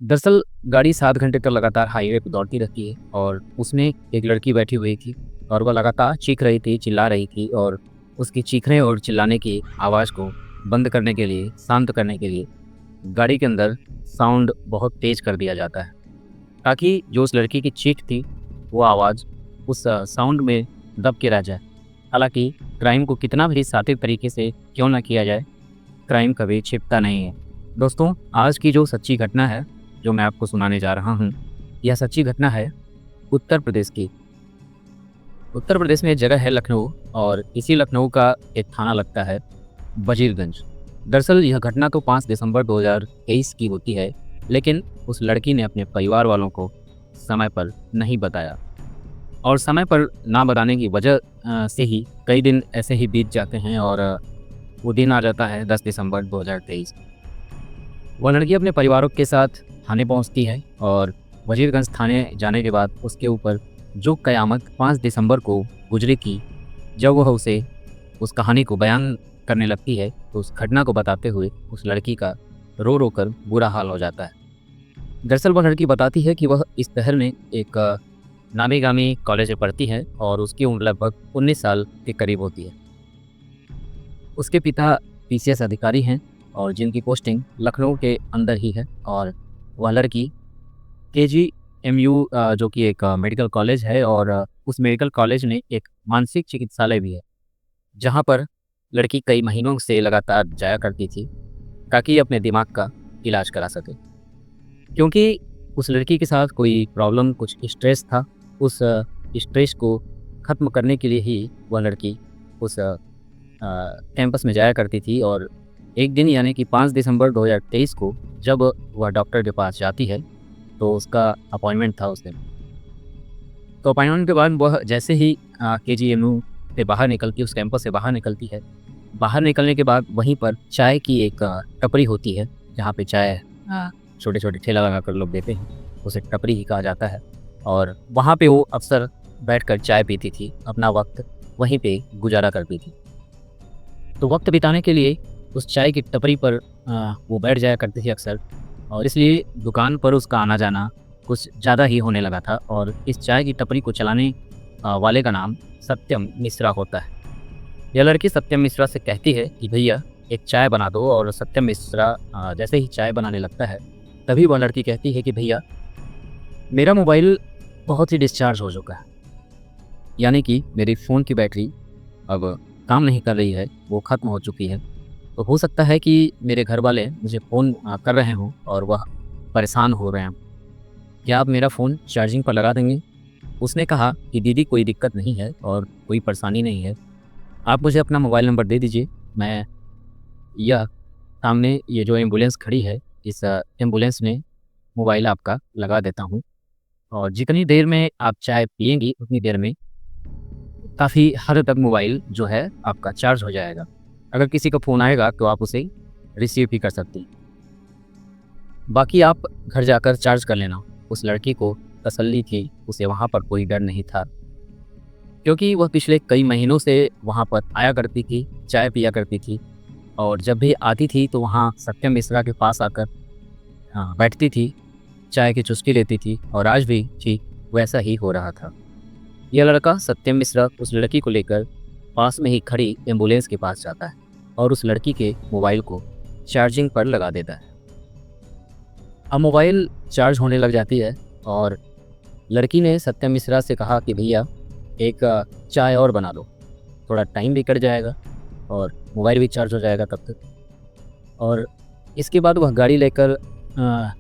दरअसल गाड़ी 7 घंटे तक लगातार हाईवे पे दौड़ती रहती है और उसमें एक लड़की बैठी हुई थी और वह लगातार चीख रही थी, चिल्ला रही थी और उसकी चीखने और चिल्लाने की आवाज़ को बंद करने के लिए, शांत करने के लिए गाड़ी के अंदर साउंड बहुत तेज़ कर दिया जाता है, ताकि जो उस लड़की की चीख थी, वो आवाज़ उस साउंड में दब के रह जाए। हालाँकि क्राइम को कितना भी शातिर तरीके से क्यों ना किया जाए, क्राइम कभी छिपता नहीं है। दोस्तों, आज की जो सच्ची घटना है, जो मैं आपको सुनाने जा रहा हूँ, यह सच्ची घटना है उत्तर प्रदेश की। उत्तर प्रदेश में एक जगह है लखनऊ और इसी लखनऊ का एक थाना लगता है वजीरगंज। दरअसल यह घटना तो 5 दिसंबर 2023 की होती है, लेकिन उस लड़की ने अपने परिवार वालों को समय पर नहीं बताया और समय पर ना बताने की वजह से ही कई दिन ऐसे ही बीत जाते हैं और वो दिन आ जाता है 10 दिसंबर 2023। वह लड़की अपने परिवारों के साथ थाने पहुंचती है और वजीरगंज थाने जाने के बाद उसके ऊपर जो क़यामत 5 दिसंबर को गुजरी की, जब वह उसे उस कहानी को बयान करने लगती है, तो उस घटना को बताते हुए उस लड़की का रो रो कर बुरा हाल हो जाता है। दरअसल वह लड़की बताती है कि वह इस शहर में एक नामी गामी कॉलेज में पढ़ती है और उसकी उम्र लगभग 19 साल के करीब होती है। उसके पिता पीसीएस अधिकारी हैं और जिनकी पोस्टिंग लखनऊ के अंदर ही है और वह लड़की केजीएमयू जो कि एक मेडिकल कॉलेज है और उस मेडिकल कॉलेज में एक मानसिक चिकित्सालय भी है, जहाँ पर लड़की कई महीनों से लगातार जाया करती थी ताकि अपने दिमाग का इलाज करा सके। क्योंकि उस लड़की के साथ कोई प्रॉब्लम, कुछ स्ट्रेस था, उस स्ट्रेस को ख़त्म करने के लिए ही वह लड़की उस कैंपस में जाया करती थी और एक दिन यानी कि 5 दिसंबर 2023 को जब वह डॉक्टर के पास जाती है, तो उसका अपॉइंटमेंट था उस दिन। तो अपॉइंटमेंट के बाद वह जैसे ही केजीएमयू से बाहर निकलती है, उस कैंपस से बाहर निकलती है। बाहर निकलने के बाद वहीं पर चाय की एक टपरी होती है, जहाँ पे चाय छोटे-छोटे ठेला लगाकर लोग देते हैं, उसे टपरी ही कहा जाता है और वहाँ पे वो अक्सर बैठकर चाय पीती थी, अपना वक़्त वहीं पे गुज़ारा करती थी। तो वक़्त बिताने के लिए उस चाय की टपरी पर वो बैठ जाया करती थी अक्सर और इसलिए दुकान पर उसका आना-जाना कुछ ज़्यादा ही होने लगा था और इस चाय की टपरी को चलाने वाले का नाम सत्यम मिश्रा होता है। यह लड़की सत्यम मिश्रा से कहती है कि भैया एक चाय बना दो और सत्यम मिश्रा जैसे ही चाय बनाने लगता है, तभी वह लड़की कहती है कि भैया मेरा मोबाइल बहुत ही डिस्चार्ज हो चुका है, यानी कि मेरी फ़ोन की बैटरी अब काम नहीं कर रही है, वो ख़त्म हो चुकी है। तो हो सकता है कि मेरे घर वाले मुझे फ़ोन कर रहे हों और वह परेशान हो रहे हों। क्या आप मेरा फ़ोन चार्जिंग पर लगा देंगे? उसने कहा कि दीदी कोई दिक्कत नहीं है और कोई परेशानी नहीं है। आप मुझे अपना मोबाइल नंबर दे दीजिए, मैं यह सामने ये जो एम्बुलेंस खड़ी है, इस एम्बुलेंस में मोबाइल आपका लगा देता हूँ और जितनी देर में आप चाय पिएँगी, उतनी देर में काफ़ी हद तक मोबाइल जो है आपका चार्ज हो जाएगा। अगर किसी का फ़ोन आएगा तो आप उसे रिसीव भी कर सकती हैं। बाकी आप घर जाकर चार्ज कर लेना। उस लड़की को तसल्ली थी, उसे वहाँ पर कोई डर नहीं था, क्योंकि वह पिछले कई महीनों से वहाँ पर आया करती थी, चाय पिया करती थी और जब भी आती थी तो वहाँ सत्यम मिश्रा के पास आकर बैठती थी, चाय की चुस्की लेती थी और आज भी ठीक वैसा ही हो रहा था। यह लड़का सत्यम मिश्रा उस लड़की को लेकर पास में ही खड़ी एम्बुलेंस के पास जाता है और उस लड़की के मोबाइल को चार्जिंग पर लगा देता है। अब मोबाइल चार्ज होने लग जाती है और लड़की ने सत्यम मिश्रा से कहा कि भैया एक चाय और बना दो, थोड़ा टाइम भी कट जाएगा और मोबाइल भी चार्ज हो जाएगा तब तक। और इसके बाद वह गाड़ी लेकर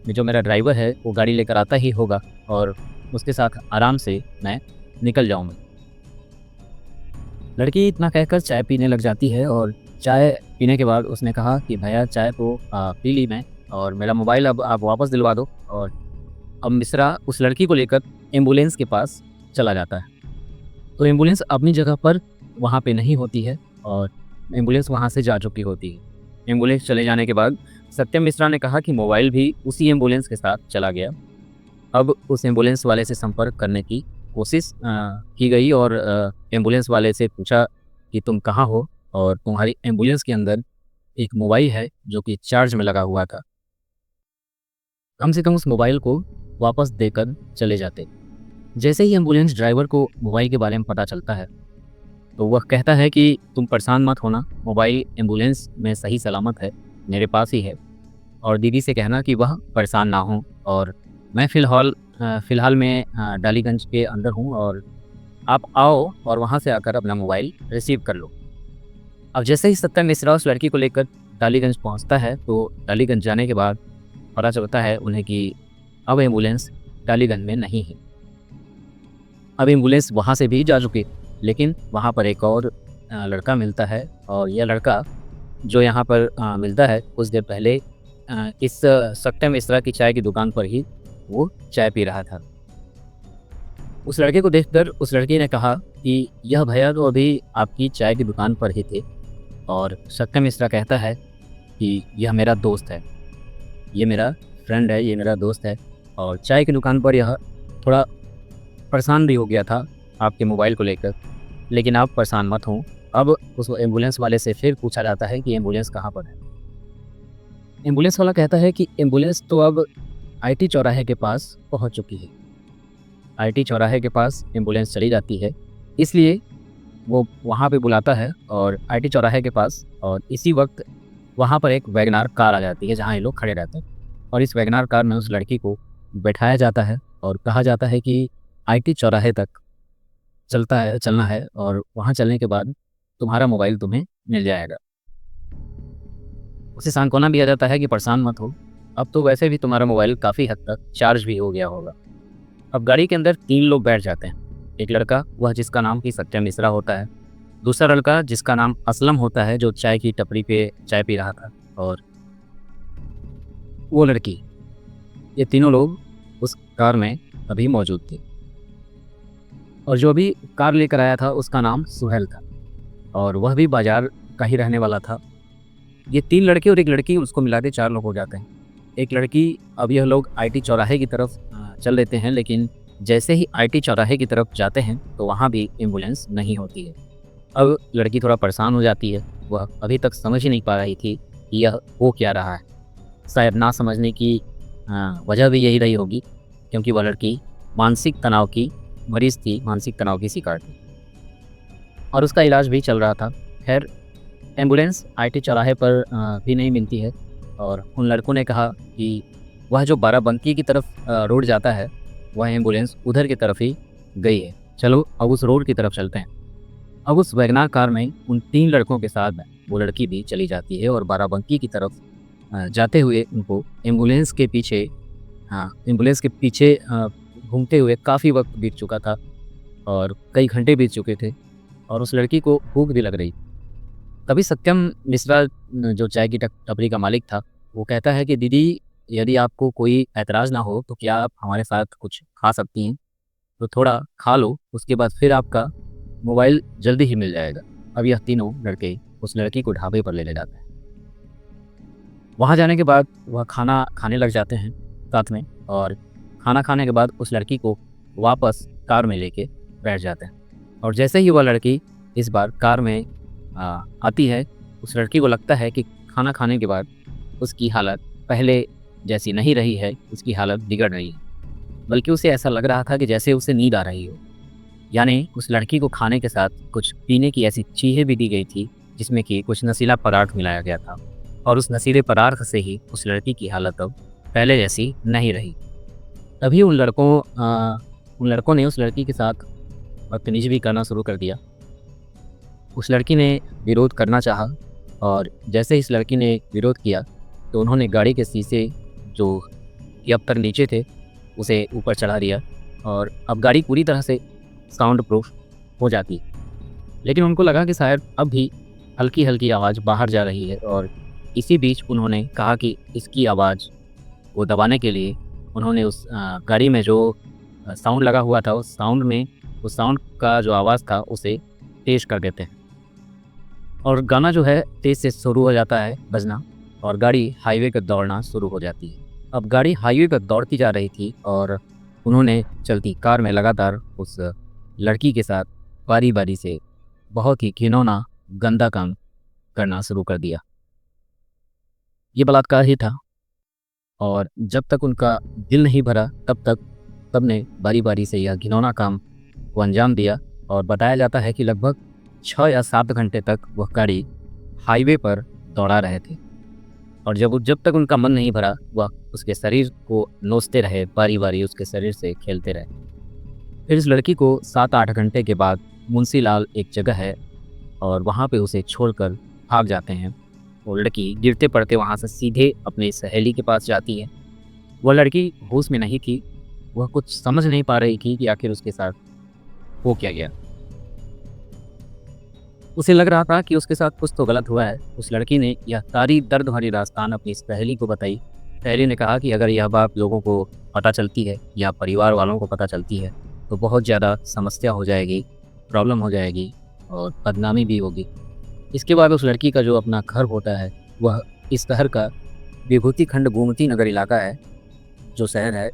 जो मेरा ड्राइवर है वो गाड़ी लेकर आता ही होगा और उसके साथ आराम से मैं निकल जाऊँगा। लड़की इतना कहकर चाय पीने लग जाती है और चाय पीने के बाद उसने कहा कि भैया चाय तो पी ली मैं और मेरा मोबाइल अब आप वापस दिलवा दो। और अब मिश्रा उस लड़की को लेकर एम्बुलेंस के पास चला जाता है। तो एम्बुलेंस अपनी जगह पर वहाँ पे नहीं होती है और एम्बुलेंस वहाँ से जा चुकी होती है। एम्बुलेंस चले जाने के बाद सत्यम मिश्रा ने कहा कि मोबाइल भी उसी एम्बुलेंस के साथ चला गया। अब उस एम्बुलेंस वाले से संपर्क करने की कोशिश की गई और एम्बुलेंस वाले से पूछा कि तुम कहाँ हो और तुम्हारी एम्बुलेंस के अंदर एक मोबाइल है जो कि चार्ज में लगा हुआ था। कम से कम उस मोबाइल को वापस देकर चले जाते। जैसे ही एम्बुलेंस ड्राइवर को मोबाइल के बारे में पता चलता है तो वह कहता है कि तुम परेशान मत होना, मोबाइल एम्बुलेंस में सही सलामत है, मेरे पास ही है। और दीदी से कहना कि वह परेशान ना हो और मैं फ़िलहाल मैं डालीगंज के अंदर हूँ और आप आओ और वहाँ से आकर अपना मोबाइल रिसीव कर लो। अब जैसे ही सत्यम मिश्रा उस लड़की को लेकर डालीगंज पहुँचता है तो डालीगंज जाने के बाद पता चलता है उन्हें कि अब एम्बुलेंस डालीगंज में नहीं है। अब एम्बुलेंस वहाँ से भी जा चुकी, लेकिन वहाँ पर एक और लड़का मिलता है और यह लड़का जो यहाँ पर मिलता है कुछ देर पहले इस सत्यम मिश्रा की चाय की दुकान पर ही वो चाय पी रहा था। उस लड़के को देखकर उस लड़की ने कहा कि यह भैया तो अभी आपकी चाय की दुकान पर ही थे। और सत्यम मिश्रा कहता है कि यह मेरा दोस्त है, ये मेरा फ्रेंड है, ये मेरा दोस्त है और चाय की दुकान पर यह थोड़ा परेशान भी हो गया था आपके मोबाइल को लेकर, लेकिन आप परेशान मत हों। अब उस एम्बुलेंस वाले से फिर पूछा जाता है कि एम्बुलेंस कहाँ पर है। एम्बुलेंस वाला कहता है कि एम्बुलेंस तो अब आईटी चौराहे के पास पहुँच चुकी है। आईटी चौराहे के पास एम्बुलेंस चली जाती है, इसलिए वो वहाँ पे बुलाता है और आईटी चौराहे के पास, और इसी वक्त वहाँ पर एक वैगनार कार आ जाती है जहाँ ये लोग खड़े रहते हैं। और इस वैगनार कार में उस लड़की को बैठाया जाता है और कहा जाता है कि आईटी चौराहे तक चलना है और वहाँ चलने के बाद तुम्हारा मोबाइल तुम्हें मिल जाएगा। उसे सांत्वना भी आ जाता है कि परेशान मत हो, अब तो वैसे भी तुम्हारा मोबाइल काफ़ी हद तक चार्ज भी हो गया होगा। अब गाड़ी के अंदर 3 लोग बैठ जाते हैं। एक लड़का, वह जिसका नाम कि सत्यम मिश्रा होता है, दूसरा लड़का जिसका नाम असलम होता है जो चाय की टपरी पे चाय पी रहा था, और वो लड़की। ये तीनों लोग उस कार में अभी मौजूद थे। और जो अभी कार लेकर आया था उसका नाम सुहेल था और वह भी बाजार का ही रहने वाला था। ये 3 लड़के और एक लड़की, उसको मिला के 4 लोग हो जाते हैं। एक लड़की, अब यह लोग आईटी चौराहे की तरफ चल देते हैं, लेकिन जैसे ही आईटी चौराहे की तरफ जाते हैं तो वहाँ भी एम्बुलेंस नहीं होती है। अब लड़की थोड़ा परेशान हो जाती है, वह अभी तक समझ ही नहीं पा रही थी कि यह हो क्या रहा है। शायद ना समझने की वजह भी यही रही होगी क्योंकि वह लड़की मानसिक तनाव की मरीज़ थी, मानसिक तनाव की शिकार थी और उसका इलाज भी चल रहा था। खैर, एम्बुलेंस आईटी चौराहे पर भी नहीं मिलती है और उन लड़कों ने कहा कि वह जो बाराबंकी की तरफ रोड जाता है, वह एम्बुलेंस उधर की तरफ ही गई है, चलो अब उस रोड की तरफ चलते हैं। अब उस वैगनार कार में उन 3 लड़कों के साथ वो लड़की भी चली जाती है और बाराबंकी की तरफ जाते हुए उनको एम्बुलेंस के पीछे घूमते हुए काफ़ी वक्त बीत चुका था और कई घंटे बीत चुके थे और उस लड़की को भूख भी लग रही। तभी सत्यम मिश्रा, जो चाय की टपरी का मालिक था, वो कहता है कि दीदी, यदि आपको कोई ऐतराज़ ना हो तो क्या आप हमारे साथ कुछ खा सकती हैं? तो थोड़ा खा लो, उसके बाद फिर आपका मोबाइल जल्दी ही मिल जाएगा। अब यह तीनों लड़के उस लड़की को ढाबे पर ले जाते हैं। वहाँ जाने के बाद वह खाना खाने लग जाते हैं साथ में, और खाना खाने के बाद उस लड़की को वापस कार में लेके बैठ जाते हैं। और जैसे ही वह लड़की इस बार कार में आती है, उस लड़की को लगता है कि खाना खाने के बाद उसकी हालत पहले जैसी नहीं रही है, उसकी हालत बिगड़ रही है। बल्कि उसे ऐसा लग रहा था कि जैसे उसे नींद आ रही हो। यानी उस लड़की को खाने के साथ कुछ पीने की ऐसी चीज़ें भी दी गई थी जिसमें कि कुछ नशीला पदार्थ मिलाया गया था और उस नशीले पदार्थ से ही उस लड़की की हालत अब पहले जैसी नहीं रही। तभी उन लड़कों ने उस लड़की के साथ बदतमीजी भी करना शुरू कर दिया। उस लड़की ने विरोध करना चाहा और जैसे इस लड़की ने विरोध किया तो उन्होंने गाड़ी के शीशे जो कि अब तक नीचे थे उसे ऊपर चढ़ा दिया और अब गाड़ी पूरी तरह से साउंड प्रूफ हो जाती। लेकिन उनको लगा कि शायद अब भी हल्की हल्की आवाज़ बाहर जा रही है और इसी बीच उन्होंने कहा कि इसकी आवाज़ को दबाने के लिए उन्होंने उस गाड़ी में जो साउंड लगा हुआ था उस साउंड का जो आवाज़ था उसे तेज़ कर देते हैं और गाना जो है तेज़ से शुरू हो जाता है बजना और गाड़ी हाईवे पर दौड़ना शुरू हो जाती है। अब गाड़ी हाईवे पर दौड़ती जा रही थी और उन्होंने चलती कार में लगातार उस लड़की के साथ बारी बारी से बहुत ही घिनौना गंदा काम करना शुरू कर दिया। ये बलात्कार ही था और जब तक उनका दिल नहीं भरा तब तक सबने बारी-बारी से यह घिनौना काम को अंजाम दिया। और बताया जाता है कि लगभग 6 या 7 घंटे तक वह गाड़ी हाईवे पर दौड़ा रहे थे और जब तक उनका मन नहीं भरा वह उसके शरीर को नोचते रहे, बारी-बारी उसके शरीर से खेलते रहे। फिर इस लड़की को 7-8 घंटे के बाद मुंशीलाल एक जगह है और वहाँ पे उसे छोड़कर भाग जाते हैं। वो लड़की गिरते पड़ते वहाँ से सीधे अपनी सहेली के पास जाती है। वह लड़की होश में नहीं थी, वह कुछ समझ नहीं पा रही थी कि आखिर उसके साथ हो क्या गया। उसे लग रहा था कि उसके साथ कुछ तो गलत हुआ है। उस लड़की ने यह सारी दर्द भरी दास्तान अपनी सहेली को बताई। सहेली ने कहा कि अगर यह बात लोगों को पता चलती है या परिवार वालों को पता चलती है तो बहुत ज़्यादा समस्या हो जाएगी, प्रॉब्लम हो जाएगी और बदनामी भी होगी। इसके बाद उस लड़की का जो अपना घर होता है वह इस शहर का विभूति खंड गोमती नगर इलाका है, जो शहर है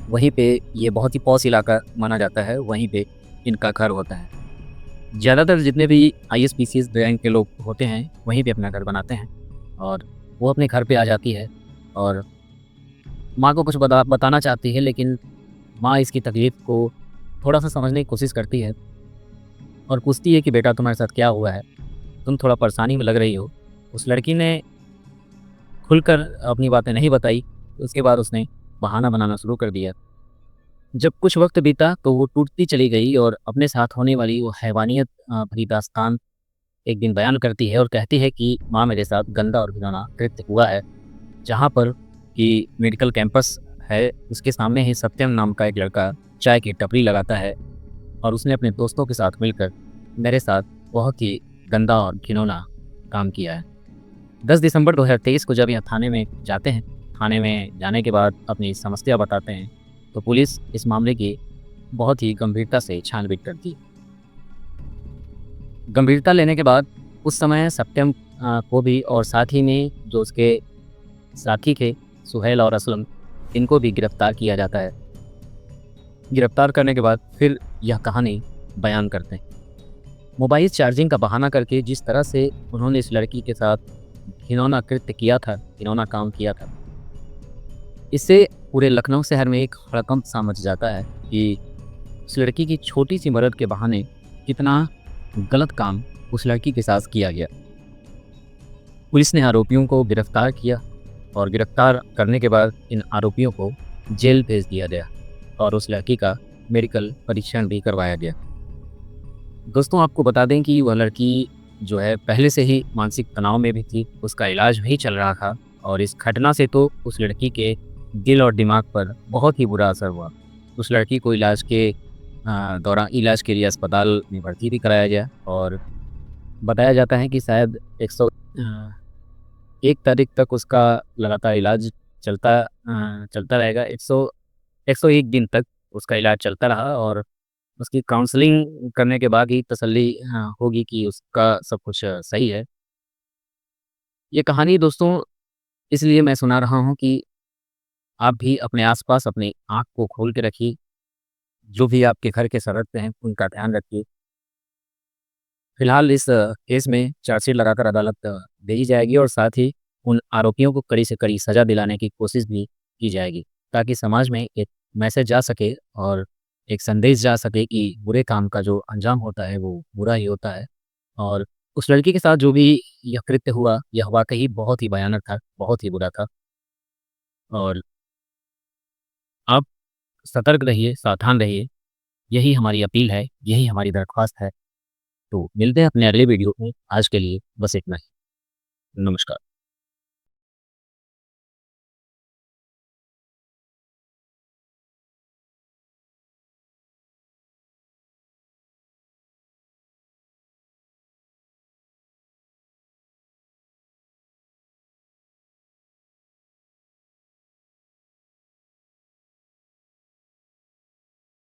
वहीं पे ये बहुत ही पॉश इलाका माना जाता है, वहीं पे इनका घर होता है। ज़्यादातर जितने भी आईएसपीसीएस रैंक के लोग होते हैं वहीं पे अपना घर बनाते हैं और वो अपने घर पे आ जाती है और माँ को कुछ बताना चाहती है, लेकिन माँ इसकी तकलीफ़ को थोड़ा सा समझने की कोशिश करती है और पूछती है कि बेटा तुम्हारे साथ क्या हुआ है, तुम थोड़ा परेशानी में लग रही हो। उस लड़की ने खुलकर अपनी बातें नहीं बताई। उसके बाद उसने बहाना बनाना शुरू कर दिया। जब कुछ वक्त बीता तो वो टूटती चली गई और अपने साथ होने वाली वो हैवानियत भरी दास्तान एक दिन बयान करती है और कहती है कि माँ मेरे साथ गंदा और घिनौना कृत्य हुआ है। जहाँ पर कि मेडिकल कैंपस है उसके सामने ही सत्यम नाम का एक लड़का चाय की टपरी लगाता है और उसने अपने दोस्तों के साथ मिलकर मेरे साथ बहुत ही गंदा और घिनौना काम किया है। 10 दिसंबर 2023 को जब यह थाने में जाते हैं, थाने में जाने के बाद अपनी समस्या बताते हैं तो पुलिस इस मामले की बहुत ही गंभीरता से छानबीन करती है। गंभीरता लेने के बाद उस समय सत्यम को भी और साथ ही में जो उसके साथी थे सुहेल और असलम, इनको भी गिरफ्तार किया जाता है। गिरफ्तार करने के बाद फिर यह कहानी बयान करते हैं। मोबाइल चार्जिंग का बहाना करके जिस तरह से उन्होंने इस लड़की के साथ घिनौना कृत्य किया था, घिनौना काम किया था, इससे पूरे लखनऊ शहर में एक हड़कंप सा मच जाता है कि उस लड़की की छोटी सी मदद के बहाने कितना गलत काम उस लड़की के साथ किया गया। पुलिस ने आरोपियों को गिरफ्तार किया और गिरफ्तार करने के बाद इन आरोपियों को जेल भेज दिया गया और उस लड़की का मेडिकल परीक्षण भी करवाया गया। दोस्तों आपको बता दें कि वह लड़की जो है पहले से ही मानसिक तनाव में भी थी, उसका इलाज भी चल रहा था और इस घटना से तो उस लड़की के दिल और दिमाग पर बहुत ही बुरा असर हुआ। उस लड़की को इलाज के दौरान इलाज के लिए अस्पताल में भर्ती भी कराया गया और बताया जाता है कि शायद 101 तारीख तक उसका लगातार इलाज चलता रहेगा। 101 दिन तक उसका इलाज चलता रहा और उसकी काउंसलिंग करने के बाद ही तसल्ली होगी कि उसका सब कुछ सही है। ये कहानी दोस्तों इसलिए मैं सुना रहा हूँ कि आप भी अपने आस-पास अपनी आँख को खोल के रखिए। जो भी आपके घर के सदस्य हैं, उनका ध्यान रखिए। फिलहाल इस केस में चार्जशीट लगाकर अदालत भेजी जाएगी और साथ ही उन आरोपियों को कड़ी से कड़ी सज़ा दिलाने की कोशिश भी की जाएगी, ताकि समाज में एक मैसेज जा सके और एक संदेश जा सके कि बुरे काम का जो अंजाम होता है, वो बुरा ही होता है। और उस लड़की के साथ जो भी यह कृत्य हुआ, यह वाक़ई बहुत ही भयानक था, बहुत ही बुरा था और आप सतर्क रहिए, सावधान रहिए। यही हमारी अपील है, यही हमारी दरख्वास्त है। तो मिलते हैं अपने अगले वीडियो में, आज के लिए बस इतना ही। नमस्कार।